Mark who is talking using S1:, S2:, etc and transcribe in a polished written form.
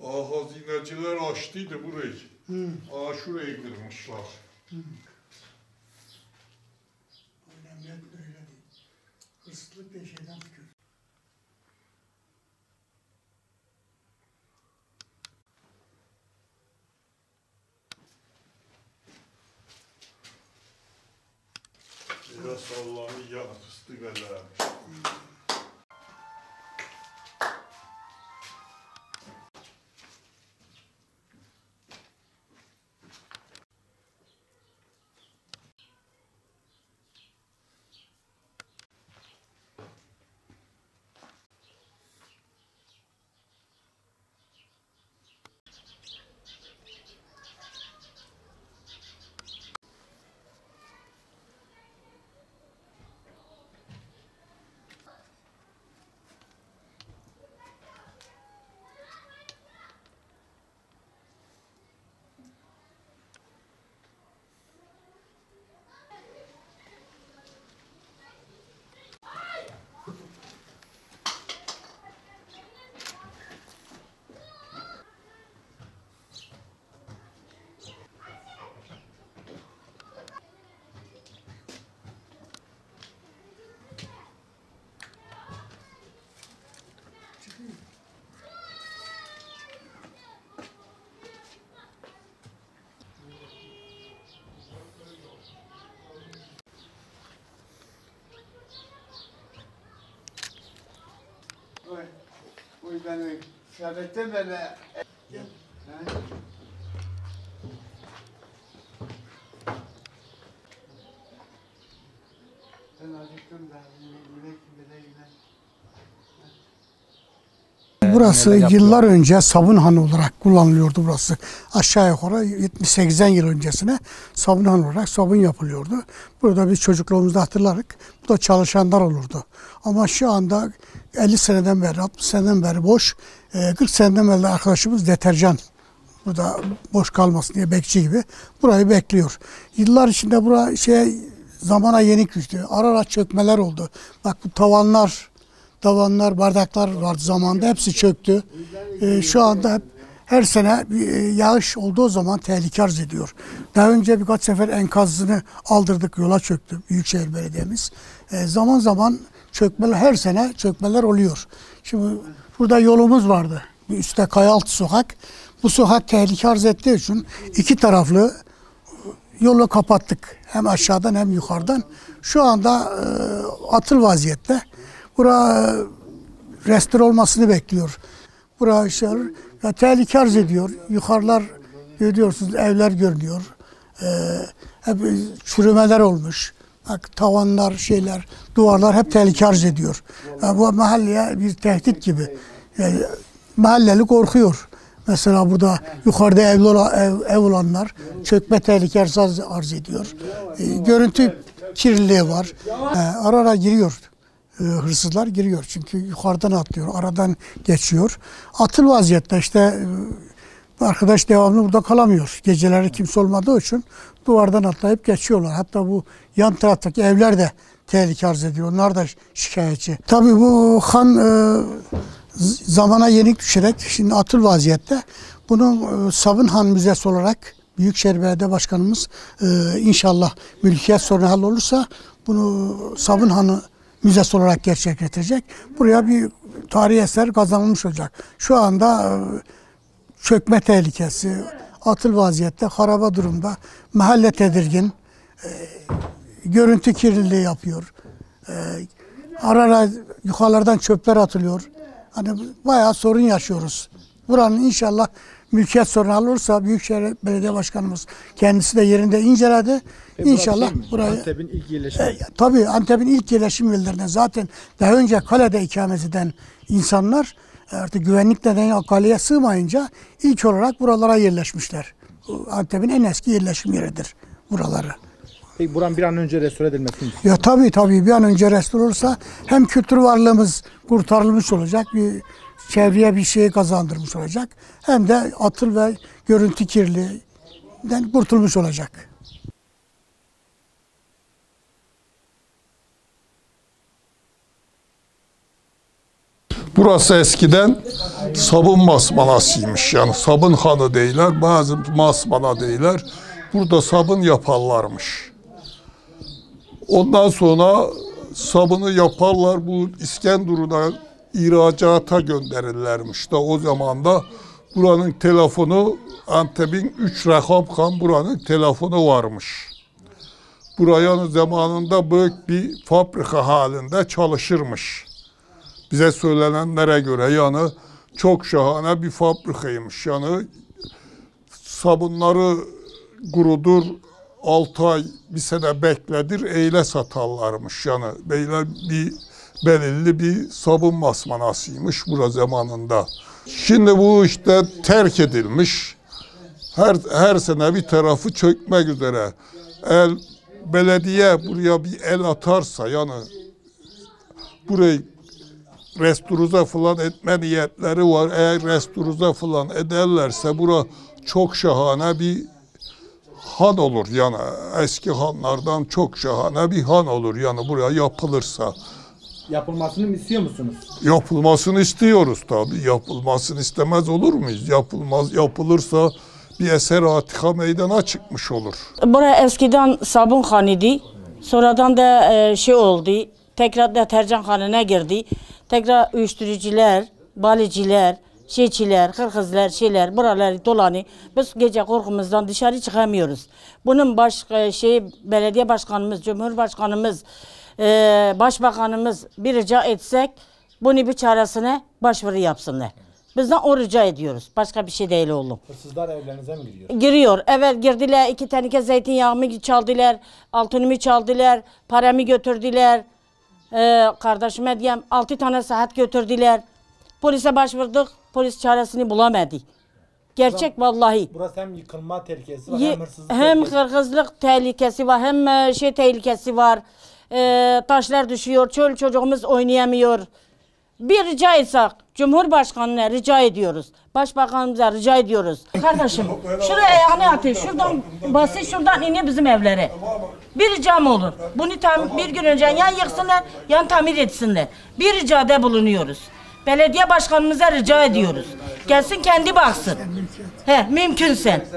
S1: Hazineciler açtıydı burayı. Şurayı kırmışlar.
S2: Öyle değil. Hırsızlık bir şeyden çıkıyor.
S1: Biraz Allah'ın ya fıstık eləmiş.
S2: Oy beni şerbette böyle. Ben acıktım da yemek yine. Burası yıllar önce Sabunhan olarak kullanılıyordu burası. Aşağı yukarı 70-80 yıl öncesine Sabunhan olarak sabun yapılıyordu. Burada biz çocukluğumuzda hatırlarık. Bu da çalışanlar olurdu. Ama şu anda 50 seneden beri, 60 seneden beri boş. 40 seneden beri arkadaşımız deterjan. Burada boş kalmasın diye bekçi gibi burayı bekliyor. Yıllar içinde bura zamana yenik düştü. Ara ara çökmeler oldu. Bak bu tavanlar, bardaklar vardı zamanında hepsi çöktü. Şu anda hep her sene yağış olduğu zaman tehlike arz ediyor. Daha önce birkaç sefer enkazını aldırdık, yola çöktü Büyükşehir Belediye'miz. Zaman zaman çökmeler, her sene çökmeler oluyor. Şimdi burada yolumuz vardı. Üstte Kayaaltı Sokak. Bu sokak tehlike arz ettiği için iki taraflı yolu kapattık. Hem aşağıdan hem yukarıdan. Şu anda atıl vaziyette. Bura restore olmasını bekliyor. Bura tehlike arz ediyor. Yukarılar görüyorsunuz, evler görünüyor. Hep çürümeler olmuş. Bak tavanlar, duvarlar hep tehlike arz ediyor. Bu mahalleye bir tehdit gibi. Mahalleli korkuyor. Mesela burada yukarıda ev olanlar çökme tehlikesi arz ediyor. Görüntü kirliliği var. Ara ara giriyor. Hırsızlar giriyor çünkü yukarıdan atlıyor, aradan geçiyor. Atıl vaziyette arkadaş devamlı burada kalamıyor. Geceleri kimse olmadığı için duvardan atlayıp geçiyorlar. Hatta bu yan taraftaki evler de tehlike arz ediyor. Onlar da şikayetçi. Tabii bu han zamana yenik düşerek şimdi atıl vaziyette. Bunu Sabunhan Müzesi olarak Büyükşehir Belediye Başkanımız inşallah mülkiyet sorunu hallolursa bunu Sabunhan'ı müzesi olarak gerçekleştirecek. Buraya bir tarihi eser kazanılmış olacak. Şu anda çökme tehlikesi, atıl vaziyette, haraba durumda, mahalle tedirgin, görüntü kirliliği yapıyor. Ara ara yukarılardan çöpler atılıyor. Hani bayağı sorun yaşıyoruz. Buranın inşallah mülkiyet sorunu olursa Büyükşehir Belediye Başkanımız kendisi de yerinde inceledi. İnşallah burayı
S3: Antep'in ilk yerleşim.
S2: Tabii Antep'in ilk yerleşim yerlerinden zaten daha önce kalede ikamet eden insanlar artık güvenlik nedeniyle kaleye sığmayınca ilk olarak buralara yerleşmişler. Antep'in en eski yerleşim yeridir buraları.
S3: Peki buranın bir an önce restore edilmesini istiyor.
S2: Ya tabii bir an önce restore olursa hem kültür varlığımız kurtarılmış olacak, bir çevreye bir şey kazandırmış olacak. Hem de atıl ve görüntü kirliliğinden kurtulmuş olacak.
S1: Burası eskiden sabun masmanasıymış. Yani sabun hanı deyirlər, bazı masmana deyirlər. Burada sabun yaparlarmış. Ondan sonra sabunu yaparlar, bu İskenderun'a ihracata gönderirlermiş de o zaman da buranın telefonu Antep'in 3 rakam kan buranın telefonu varmış. Buraya zamanında büyük bir fabrika halinde çalışırmış. Bize söylenenlere göre yani çok şahane bir fabrikaymış. Yani sabunları kurudur, 6 ay bir sene bekledir, eyle satarlarmış. Yani böyle bir belirli bir sabun masmanasıymış bura zamanında. Şimdi bu işte terk edilmiş. Her sene bir tarafı çökmek üzere. Eğer belediye buraya bir el atarsa yani burayı resturize falan etme niyetleri var. Eğer resturize falan ederlerse bura çok şahane bir han olur. Yani eski hanlardan çok şahane bir han olur. Yani buraya yapılırsa.
S3: Yapılmasını mı istiyor musunuz?
S1: Yapılmasını istiyoruz tabii. Yapılmasını istemez olur muyuz? Yapılırsa bir eser atika meydana çıkmış olur.
S4: Burası eskiden sabun hanıydı. Sonradan da şey oldu. Tekrar deterjan hanına girdi. Tekrar uyuşturucular, baliciler, şeyçiler, kırkızlar, şeyler, buraları dolanı. Biz gece korkumuzdan dışarı çıkamıyoruz. Bunun belediye başkanımız, cumhurbaşkanımız, başbakanımız bir rica etsek bunu bir çaresine başvuru yapsınlar. Bizden o rica ediyoruz. Başka bir şey değil oğlum.
S3: Hırsızlar evlerinize mi giriyor?
S4: Giriyor. Evet girdiler. 2 teneke zeytinyağımı çaldılar. Altınımı çaldılar. Paramı götürdüler. Kardeşime diyeyim 6 tane saat götürdüler. Polise başvurduk. Polis çaresini bulamadı. Gerçek vallahi.
S3: Burası hem yıkılma tehlikesi var hem hırsızlık
S4: Hem
S3: tehlikesi.
S4: hırsızlık tehlikesi var hem tehlikesi var. Taşlar düşüyor. Çöl çocuğumuz oynayamıyor. Bir rica etsek, Cumhurbaşkanı'na rica ediyoruz. Başbakanımıza rica ediyoruz. Kardeşim, şuraya ayağını atıyor. Şuradan basit, şuradan iniyor bizim evlere. Bir ricam olur. Bunu bir gün önce yan yıksınlar, yan tamir etsinler. Bir ricada bulunuyoruz. Belediye başkanımıza rica ediyoruz. Gelsin kendi baksın. Mümkünse.